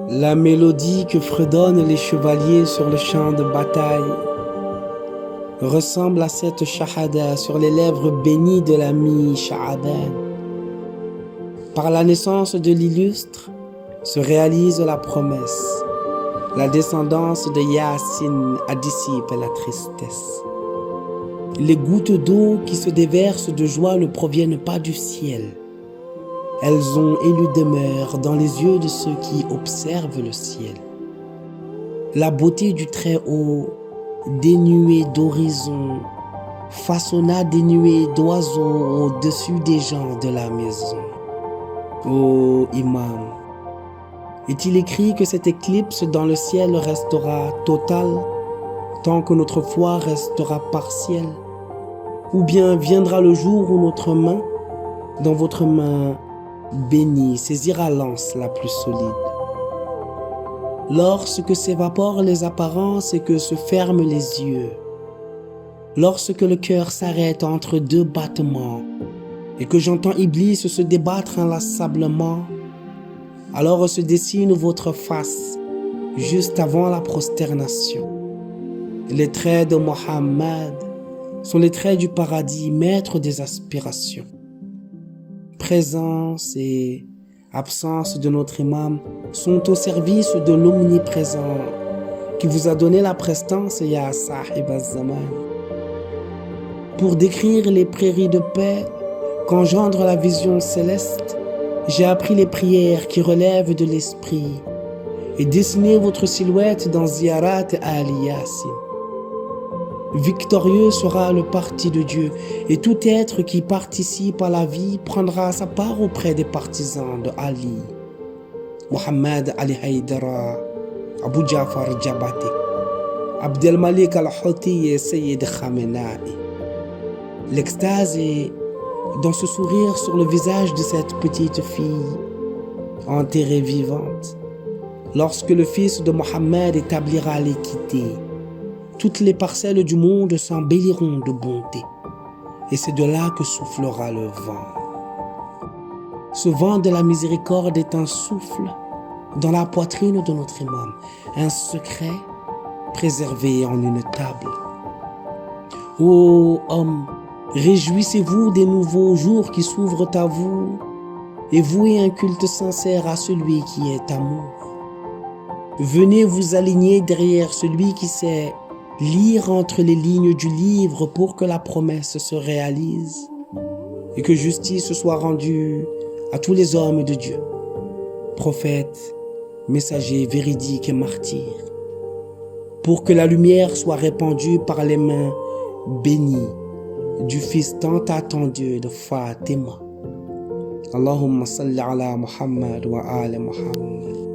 La mélodie que fredonnent les chevaliers sur le champ de bataille ressemble à cette shahada sur les lèvres bénies de l'ami Sha'aban. Par la naissance de l'illustre se réalise la promesse. La descendance de Yassine a dissipé la tristesse. Les gouttes d'eau qui se déversent de joie ne proviennent pas du ciel. Elles ont élu demeure dans les yeux de ceux qui observent le ciel. La beauté du Très-Haut, dénuée d'horizon, façonna des nuées d'oiseaux au-dessus des gens de la maison. Ô Imam, est-il écrit que cette éclipse dans le ciel restera totale tant que notre foi restera partielle? Ou bien viendra le jour où notre main, dans votre main bénie, saisira l'anse la plus solide? Lorsque s'évaporent les apparences et que se ferment les yeux, lorsque le cœur s'arrête entre deux battements et que j'entends Iblis se débattre inlassablement, alors se dessine votre face juste avant la prosternation. Les traits de Mohammed sont les traits du paradis, maître des aspirations. Présence et absence de notre imam sont au service de l'omniprésent qui vous a donné la prestance, ya sahib az-zaman. Pour décrire les prairies de paix qu'engendre la vision céleste, j'ai appris les prières qui relèvent de l'esprit et dessiné votre silhouette dans Ziyarat Ali Yassin. Victorieux sera le parti de Dieu et tout être qui participe à la vie prendra sa part auprès des partisans de Ali. Mohammed Ali Haïdara, Abu Ja'far Jabati, Abdelmalik Al-Houthi et Sayyid Khamenei. L'extase est dans ce sourire sur le visage de cette petite fille, enterrée vivante. Lorsque le fils de Mohammed établira l'équité, toutes les parcelles du monde s'embelliront de bonté. Et c'est de là que soufflera le vent. Ce vent de la miséricorde est un souffle dans la poitrine de notre imam, un secret préservé en une table. Ô homme, réjouissez-vous des nouveaux jours qui s'ouvrent à vous et vouez un culte sincère à celui qui est amour. Venez vous aligner derrière celui qui sait lire entre les lignes du livre pour que la promesse se réalise et que justice soit rendue à tous les hommes de Dieu, prophètes, messagers véridiques et martyrs, pour que la lumière soit répandue par les mains bénies du fils tant attendu de Fatima. Allahumma salli ala Muhammad wa ala Muhammad.